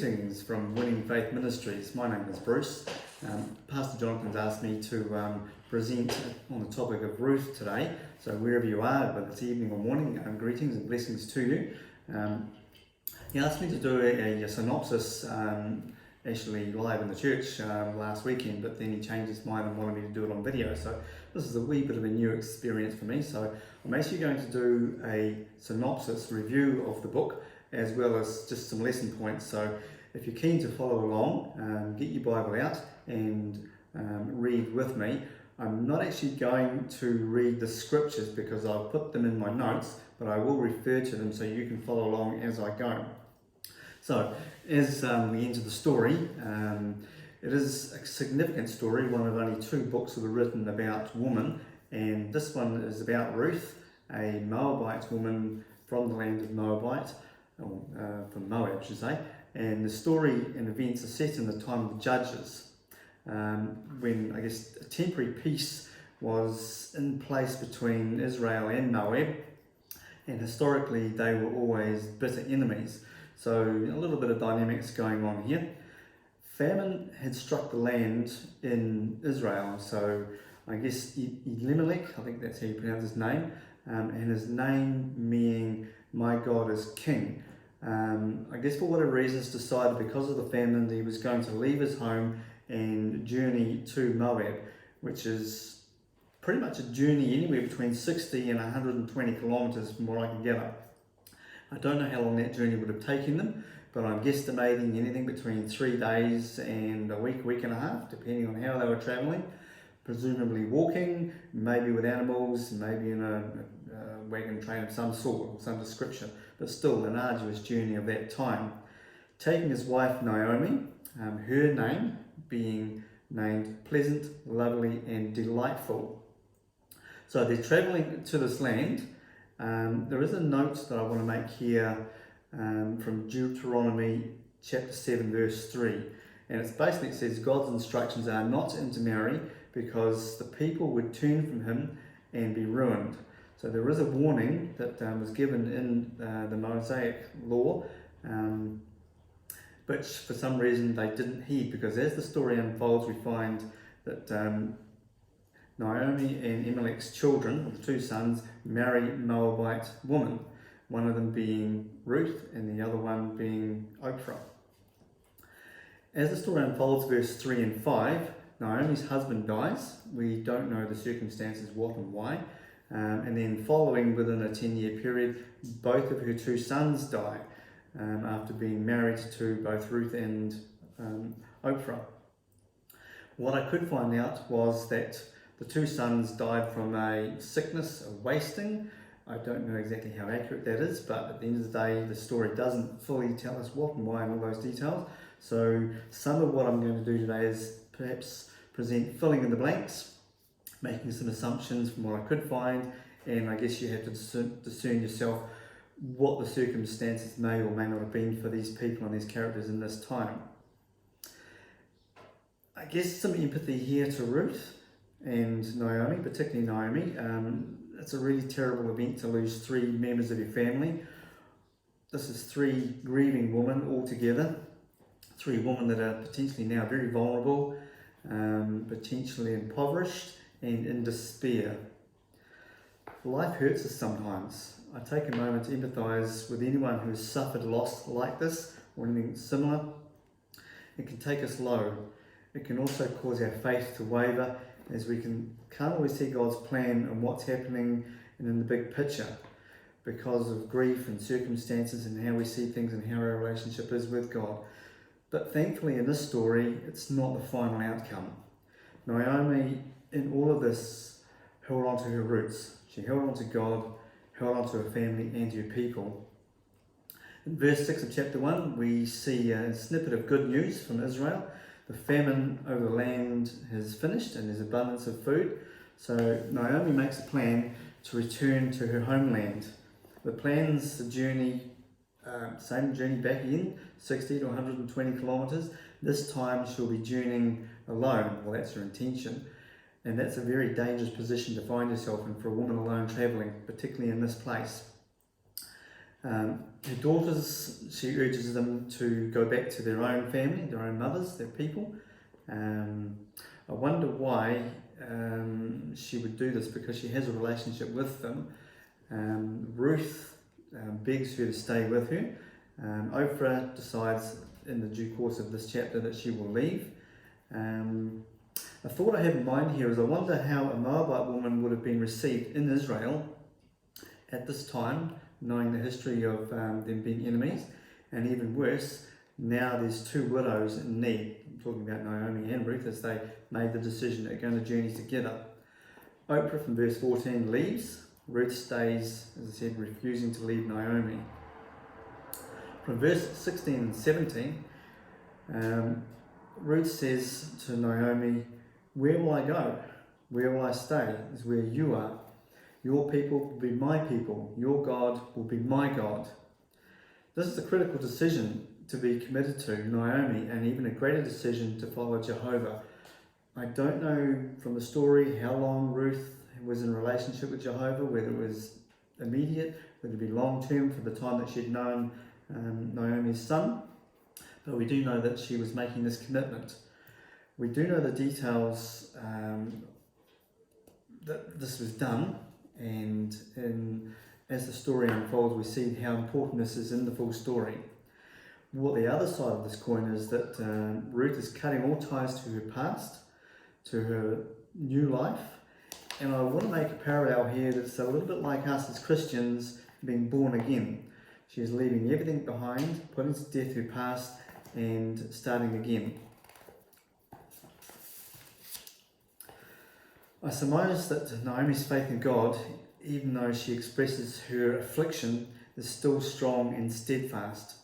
Greetings from Winning Faith Ministries. My name is Bruce. Pastor Jonathan's asked me to present on the topic of Ruth today. So wherever you are, whether it's evening or morning, greetings and blessings to you. He asked me to do a synopsis actually live in the church last weekend, but then he changed his mind and wanted me to do it on video. So this is a wee bit of a new experience for me. So I'm actually going to do a synopsis review of the book, as well as just some lesson points. So if you're keen to follow along, get your Bible out and read with me. I'm not actually going to read the scriptures because I'll put them in my notes, but I will refer to them so you can follow along as I go. So as we enter the story, it is a significant story, one of only two books that were written about women, and this one is about Ruth, a Moabite woman from the land of Moabite, from Moab, I should say, and the story and events are set in the time of the Judges, when I guess a temporary peace was in place between Israel and Moab, and historically they were always bitter enemies. So a little bit of dynamics going on here. Famine had struck the land in Israel, so I guess Elimelech, I think that's how you pronounce his name, and his name meaning my God is King. I guess for whatever reasons decided because of the famine that he was going to leave his home and journey to Moab, which is pretty much a journey anywhere between 60 and 120 kilometers from where I can gather. I don't know how long that journey would have taken them, but I'm guesstimating anything between 3 days and a week and a half, depending on how they were traveling. Presumably walking, maybe with animals, maybe in a wagon train of some sort or some description, but still an arduous journey of that time. Taking his wife Naomi, her name being named Pleasant, Lovely and Delightful. So they're travelling to this land. There is a note that I want to make here from Deuteronomy chapter 7 verse 3, and it's basically, it says God's instructions are not to intermarry because the people would turn from him and be ruined. So there is a warning that was given in the Mosaic law, but for some reason they didn't heed, because as the story unfolds we find that Naomi and Elimelech's children, the two sons, marry Moabite women, one of them being Ruth and the other one being Oprah. As the story unfolds, verse 3 and 5, Naomi's husband dies. We don't know the circumstances, what and why. And then following within a 10-year period, both of her two sons die after being married to both Ruth and Oprah. What I could find out was that the two sons died from a sickness, a wasting. I don't know exactly how accurate that is, but at the end of the day, the story doesn't fully tell us what and why and all those details. So some of what I'm going to do today is perhaps present filling in the blanks, making some assumptions from what I could find, and I guess you have to discern yourself what the circumstances may or may not have been for these people and these characters in this time. I guess some empathy here to Ruth and Naomi, particularly Naomi. It's a really terrible event to lose three members of your family. This is three grieving women all together, three women that are potentially now very vulnerable, potentially impoverished and in despair. Life hurts us sometimes. I take a moment to empathise with anyone who has suffered loss like this or anything similar. It can take us low. It can also cause our faith to waver, as we can't always see God's plan and what's happening and in the big picture because of grief and circumstances and how we see things and how our relationship is with God. But thankfully in this story, it's not the final outcome. Naomi, in all of this, held on to her roots. She held on to God, held on to her family and her people. In verse 6 of chapter 1, we see a snippet of good news from Israel. The famine over the land has finished and there's abundance of food. So Naomi makes a plan to return to her homeland. The plan's a journey, same journey back again, 60 to 120 kilometres. This time she'll be journeying alone. Well, that's her intention. And that's a very dangerous position to find yourself in for a woman alone travelling, particularly in this place. Her daughters, she urges them to go back to their own family, their own mothers, their people. I wonder why she would do this, because she has a relationship with them. Ruth begs her to stay with her. Oprah decides in the due course of this chapter that she will leave. A thought I have in mind here is I wonder how a Moabite woman would have been received in Israel at this time, knowing the history of them being enemies, and even worse, now there's two widows in need. I'm talking about Naomi and Ruth, as they made the decision they're going to journey together. Oprah from verse 14 leaves. Ruth stays, as I said, refusing to leave Naomi. From verse 16 and 17, Ruth says to Naomi, "Where will I go? Where will I stay? Is where you are. Your people will be my people. Your God will be my God." This is a critical decision to be committed to Naomi, and even a greater decision to follow Jehovah. I don't know from the story how long Ruth was in relationship with Jehovah, whether it was immediate, whether it be long term for the time that she'd known Naomi's son, but we do know that she was making this commitment. We do know the details that this was done, and as the story unfolds we see how important this is in the full story. What the other side of this coin is that Ruth is cutting all ties to her past, to her new life, and I want to make a parallel here that's a little bit like us as Christians being born again. She's leaving everything behind, putting to death her past, and starting again. I surmise that Naomi's faith in God, even though she expresses her affliction, is still strong and steadfast.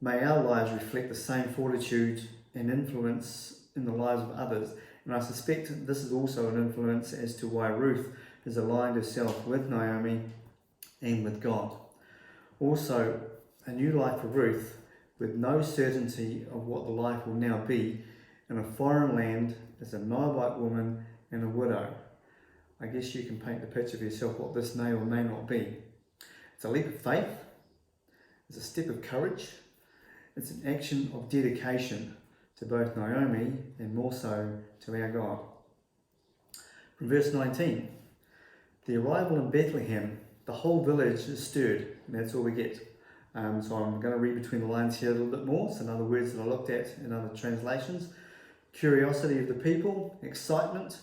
May our lives reflect the same fortitude and influence in the lives of others, and I suspect this is also an influence as to why Ruth has aligned herself with Naomi and with God. Also, a new life for Ruth, with no certainty of what the life will now be in a foreign land as a Moabite woman and a widow. I guess you can paint the picture for yourself what this may or may not be. It's a leap of faith, it's a step of courage, it's an action of dedication to both Naomi and more so to our God. From verse 19, the arrival in Bethlehem, the whole village is stirred, and that's all we get. So I'm going to read between the lines here a little bit more. Some other words that I looked at in other translations. Curiosity of the people, excitement,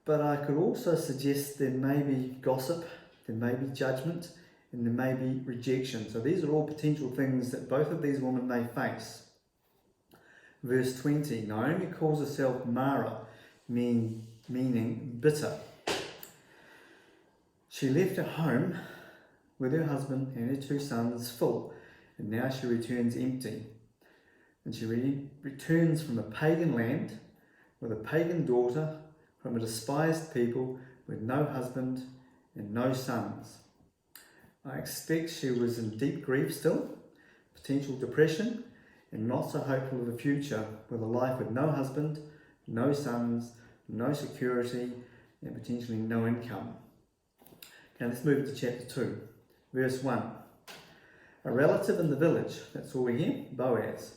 but I could also suggest there may be gossip, there may be judgment, and there may be rejection. So these are all potential things that both of these women may face. Verse 20, Naomi calls herself Mara, meaning bitter. She left her home with her husband and her two sons full, and now she returns empty. And she returns from a pagan land with a pagan daughter, from a despised people with no husband and no sons. I expect she was in deep grief still, potential depression, and not so hopeful of a future with a life with no husband, no sons, no security, and potentially no income. Now let's move into chapter 2, verse 1. A relative in the village, that's all we hear, Boaz.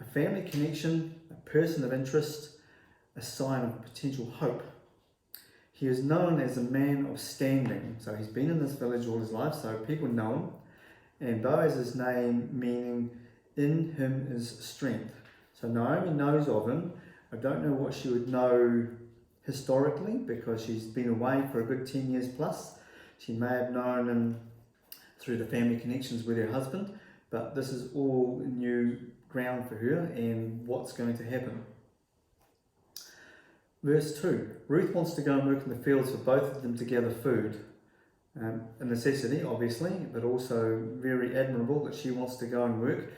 A family connection, a person of interest, a sign of potential hope. He is known as a man of standing, so he's been in this village all his life, so people know him. And Boaz's name meaning in him is strength. So Naomi knows of him. I don't know what she would know historically, because she's been away for a good 10 years plus. She may have known him through the family connections with her husband, but this is all new ground for her and what's going to happen. Verse 2, Ruth wants to go and work in the fields for both of them to gather food. A necessity, obviously, but also very admirable that she wants to go and work.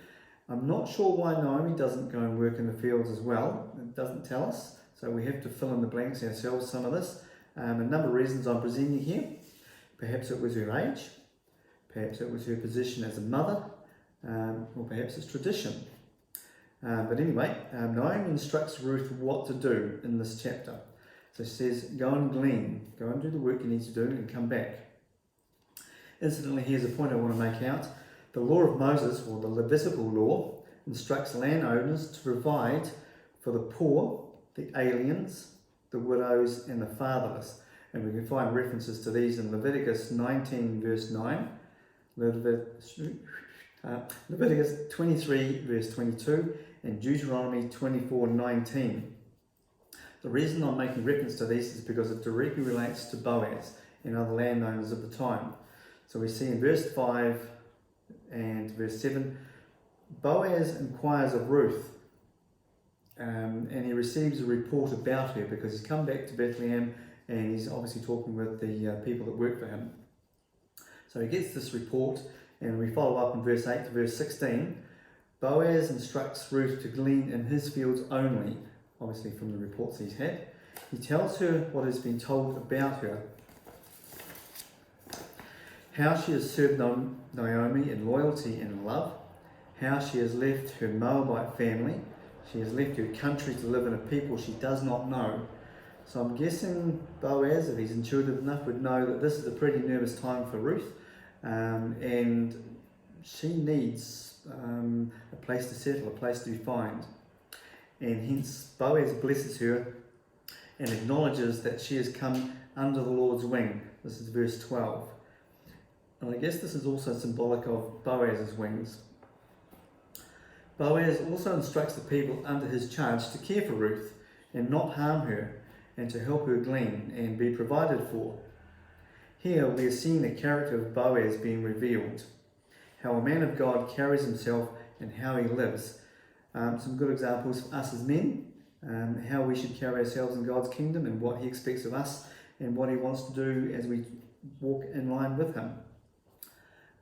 I'm not sure why Naomi doesn't go and work in the fields as well. It doesn't tell us, so we have to fill in the blanks ourselves, some of this. A number of reasons I'm presenting here. Perhaps it was her age, perhaps it was her position as a mother, or perhaps it's tradition. But anyway, Naomi instructs Ruth what to do in this chapter. So she says, go and glean, go and do the work you need to do and come back. Incidentally, here's a point I want to make out. The law of Moses, or the Levitical law, instructs landowners to provide for the poor, the aliens, the widows, and the fatherless. And we can find references to these in Leviticus 19 verse 9, Leviticus 23 verse 22, and Deuteronomy 24:19. The reason I'm making reference to these is because it directly relates to Boaz and other landowners of the time. So we see in verse 5 and verse 7, Boaz inquires of Ruth, and he receives a report about her because he's come back to Bethlehem and he's obviously talking with the people that work for him. So he gets this report, and we follow up in verse 8 to verse 16. Boaz instructs Ruth to glean in his fields only, obviously from the reports he's had. He tells her what has been told about her, how she has served Naomi in loyalty and love, how she has left her Moabite family, she has left her country to live in a people she does not know. So I'm guessing Boaz, if he's intuitive enough, would know that this is a pretty nervous time for Ruth, and she needs a place to settle, a place to be found. And hence Boaz blesses her and acknowledges that she has come under the Lord's wing. This is verse 12. And I guess this is also symbolic of Boaz's wings. Boaz also instructs the people under his charge to care for Ruth and not harm her, and to help her glean and be provided for. Here we are seeing the character of Boaz being revealed, how a man of God carries himself and how he lives. Some good examples for us as men, how we should carry ourselves in God's kingdom and what he expects of us and what he wants to do as we walk in line with him.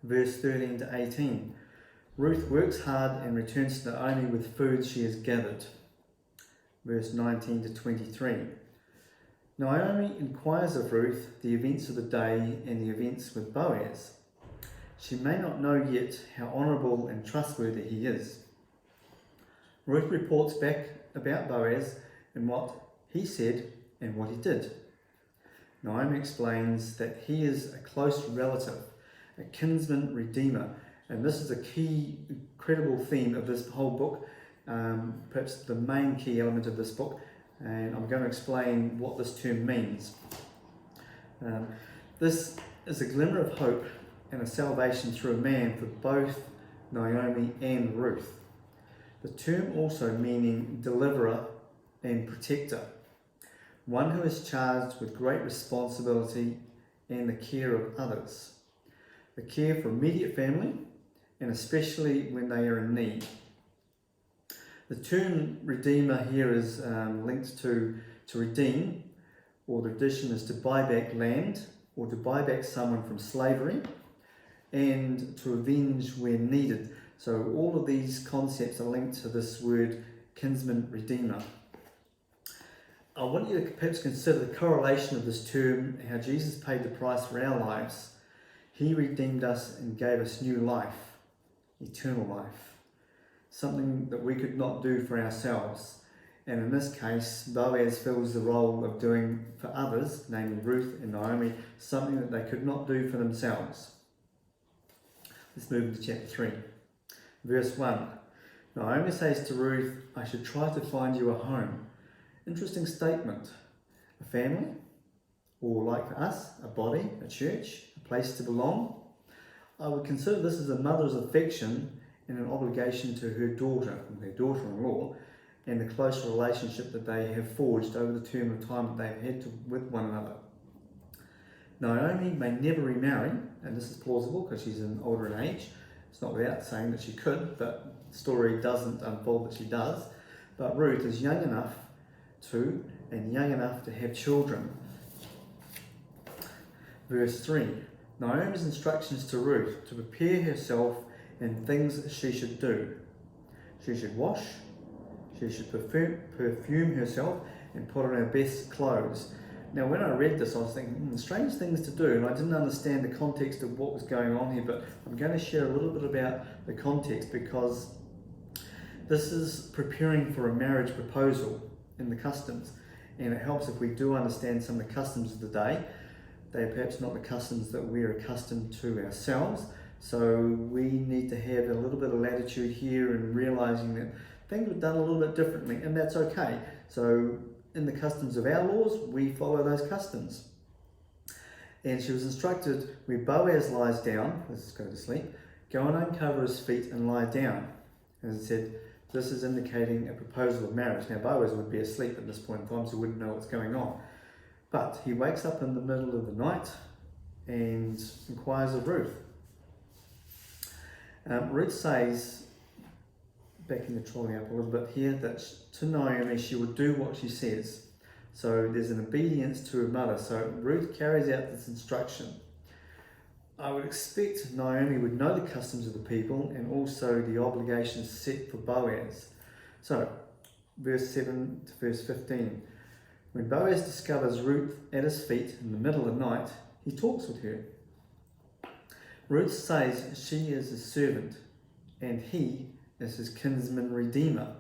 Verse 13 to 18. Ruth works hard and returns to Naomi with food she has gathered. Verse 19 to 23. Naomi inquires of Ruth the events of the day and the events with Boaz. She may not know yet how honourable and trustworthy he is. Ruth reports back about Boaz and what he said and what he did. Naomi explains that he is a close relative, a kinsman redeemer, and this is a key, incredible theme of this whole book, perhaps the main key element of this book, and I'm going to explain what this term means. This is a glimmer of hope and a salvation through a man for both Naomi and Ruth. The term also meaning deliverer and protector, one who is charged with great responsibility and the care of others, the care for immediate family, and especially when they are in need. The term redeemer here is linked to redeem, or the addition is to buy back land, or to buy back someone from slavery, and to avenge where needed. So all of these concepts are linked to this word kinsman redeemer. I want you to perhaps consider the correlation of this term, how Jesus paid the price for our lives. He redeemed us and gave us new life, eternal life, something that we could not do for ourselves. And in this case, Boaz fills the role of doing for others, namely Ruth and Naomi, something that they could not do for themselves. Let's move into chapter 3. Verse 1. Naomi says to Ruth, I should try to find you a home. Interesting statement. A family, or like for us, a body, a church, a place to belong. I would consider this as a mother's affection and an obligation to her daughter-in-law, and the close relationship that they have forged over the term of time that they've had with one another. Naomi may never remarry, and this is plausible because she's older in age. It's not without saying that she could, but the story doesn't unfold that she does. But Ruth is young enough to, and young enough to have children. Verse 3. Naomi's instructions to Ruth to prepare herself and things she should do. She should wash, she should perfume herself and put on her best clothes. Now when I read this I was thinking, strange things to do, and I didn't understand the context of what was going on here, but I'm going to share a little bit about the context because this is preparing for a marriage proposal in the customs, and it helps if we do understand some of the customs of the day. They're perhaps not the customs that we're accustomed to ourselves. So we need to have a little bit of latitude here in realizing that things were done a little bit differently, and that's okay. So in the customs of our laws, we follow those customs. And she was instructed, where Boaz lies down, let's go to sleep, go and uncover his feet and lie down. As it said, this is indicating a proposal of marriage. Now Boaz would be asleep at this point in time, so he wouldn't know what's going on. But he wakes up in the middle of the night and inquires of Ruth. Ruth says, backing the trolley up a little bit here, that to Naomi she will do what she says. So there's an obedience to her mother. So Ruth carries out this instruction. I would expect Naomi would know the customs of the people and also the obligations set for Boaz. So, verse 7 to verse 15. When Boaz discovers Ruth at his feet in the middle of the night, he talks with her. Ruth says she is his servant and he is his kinsman redeemer.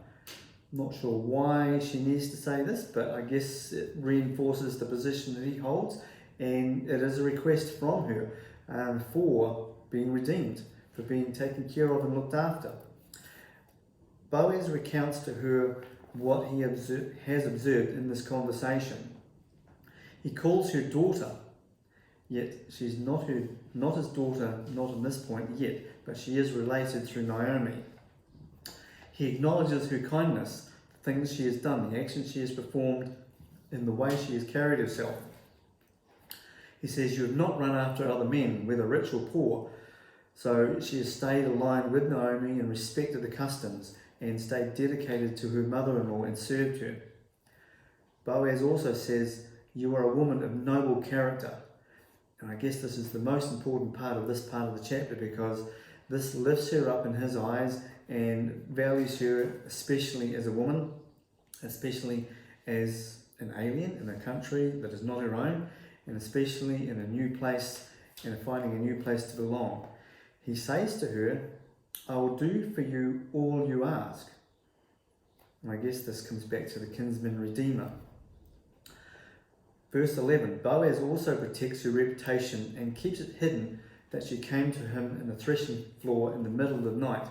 Not sure why she needs to say this, but I guess it reinforces the position that he holds, and it is a request from her for being redeemed, for being taken care of and looked after. Boaz recounts to her what he has observed in this conversation. He calls her daughter, yet she's not his daughter, not in this point yet, but she is related through Naomi. He acknowledges her kindness, the things she has done, the actions she has performed, in the way she has carried herself. He says, you have not run after other men, whether rich or poor. So she has stayed aligned with Naomi and respected the customs and stayed dedicated to her mother-in-law and served her. Boaz also says, you are a woman of noble character. And I guess this is the most important part of this part of the chapter, because this lifts her up in his eyes and values her, especially as a woman, especially as an alien in a country that is not her own, and especially in a new place and finding a new place to belong. He says to her, I will do for you all you ask. And I guess this comes back to the kinsman redeemer. Verse 11, Boaz also protects her reputation and keeps it hidden that she came to him in the threshing floor in the middle of the night.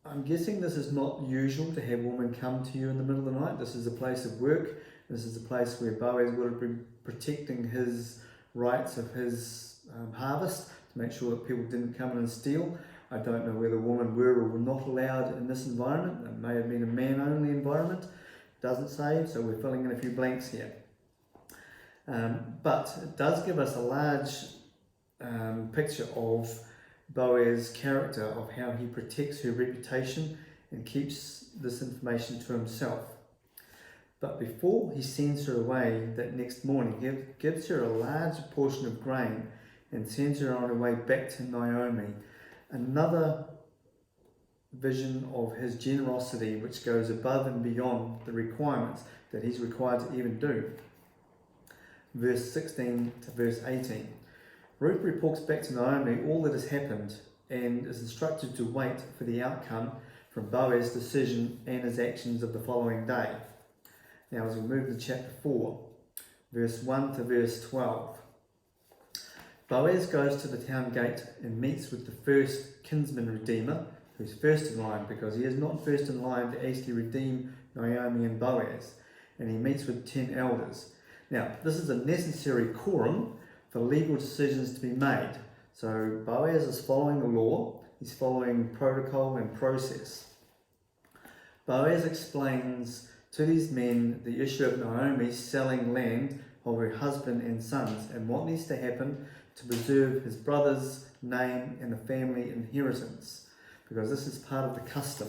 I'm guessing this is not usual to have women come to you in the middle of the night. This is a place of work. This is a place where Boaz would have been protecting his rights of his harvest to make sure that people didn't come in and steal. I don't know whether women were or were not allowed in this environment. It may have been a man-only environment. It doesn't say, so we're filling in a few blanks here. But it does give us a large picture of Boaz's character, of how he protects her reputation and keeps this information to himself. But before he sends her away that next morning, he gives her a large portion of grain and sends her on her way back to Naomi. Another vision of his generosity, which goes above and beyond the requirements that he's required to even do. Verse 16 to verse 18. Ruth reports back to Naomi all that has happened and is instructed to wait for the outcome from Boaz's decision and his actions of the following day. Now as we move to chapter 4, verse 1 to verse 12. Boaz goes to the town gate and meets with the first kinsman redeemer, who's first in line, because he is not first in line to actually redeem Naomi and Boaz. And he meets with 10 elders. Now, this is a necessary quorum for legal decisions to be made. So Boaz is following the law, he's following protocol and process. Boaz explains to these men the issue of Naomi selling land of her husband and sons and what needs to happen to preserve his brother's name and the family inheritance, because this is part of the custom.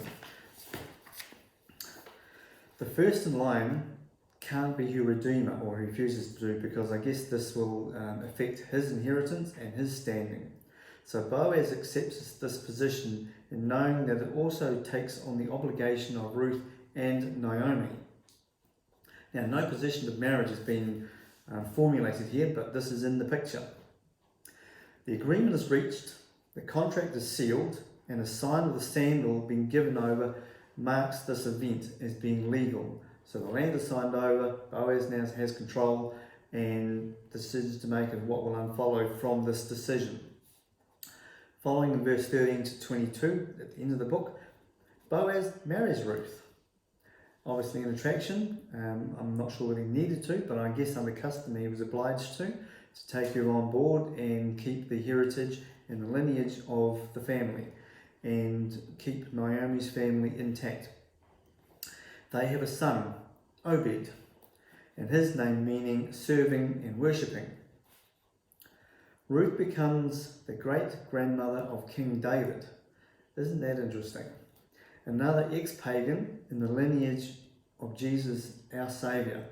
The first in line can't be her redeemer, or he refuses to do, because I guess this will affect his inheritance and his standing. So Boaz accepts this position in knowing that it also takes on the obligation of Ruth and Naomi. Now, no position of marriage has been formulated here, but this is in the picture. The agreement is reached, the contract is sealed, and a sign of the sandal being given over marks this event as being legal. So the land is signed over, Boaz now has control, and decisions to make and what will unfollow from this decision. Following in verse 13 to 22, at the end of the book, Boaz marries Ruth. Obviously an attraction. I'm not sure whether he needed to, but I guess under custom he was obliged to take her on board and keep the heritage and the lineage of the family and keep Naomi's family intact. They have a son, Obed, and his name meaning serving and worshipping. Ruth becomes the great-grandmother of King David. Isn't that interesting? Another ex-pagan in the lineage of Jesus, our Saviour.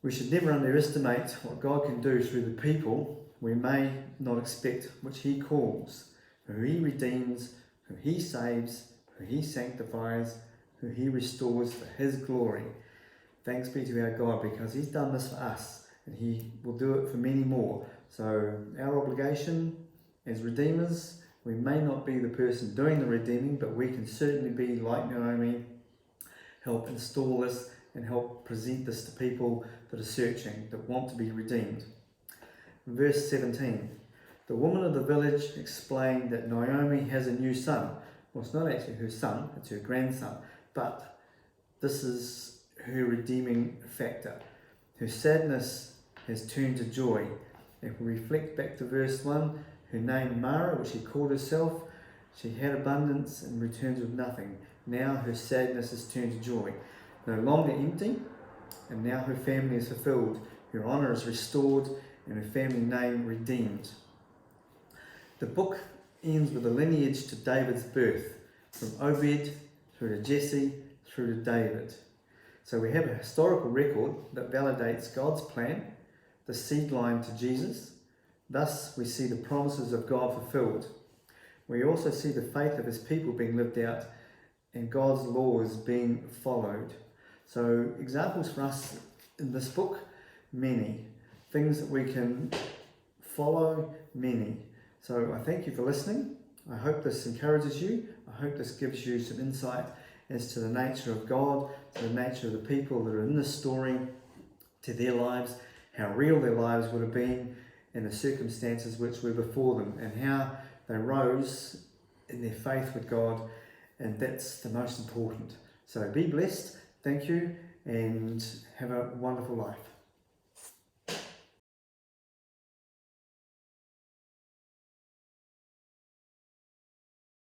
We should never underestimate what God can do through the people we may not expect, which He calls, who He redeems, who He saves, who He sanctifies, who He restores for His glory. Thanks be to our God, because He's done this for us and He will do it for many more. So our obligation as redeemers, we may not be the person doing the redeeming, but we can certainly be like Naomi, help install this and help present this to people that are searching, that want to be redeemed. Verse 17, the woman of the village explained that Naomi has a new son. Well, it's not actually her son, it's her grandson, but this is her redeeming factor. Her sadness has turned to joy. If we reflect back to verse 1, her name Mara, which she called herself, she had abundance and returns with nothing. Now her sadness has turned to joy. No longer empty, and now her family is fulfilled. Her honour is restored, and her family name redeemed. The book ends with a lineage to David's birth, from Obed through to Jesse through to David. So we have a historical record that validates God's plan, the seed line to Jesus. Thus we see the promises of God fulfilled. We also see the faith of His people being lived out and God's laws being followed. So examples for us in this book, many. Things that we can follow, many. So I thank you for listening. I hope this encourages you. I hope this gives you some insight as to the nature of God, to the nature of the people that are in this story, to their lives, how real their lives would have been, and the circumstances which were before them, and how they rose in their faith with God, and that's the most important. So be blessed, thank you, and have a wonderful life.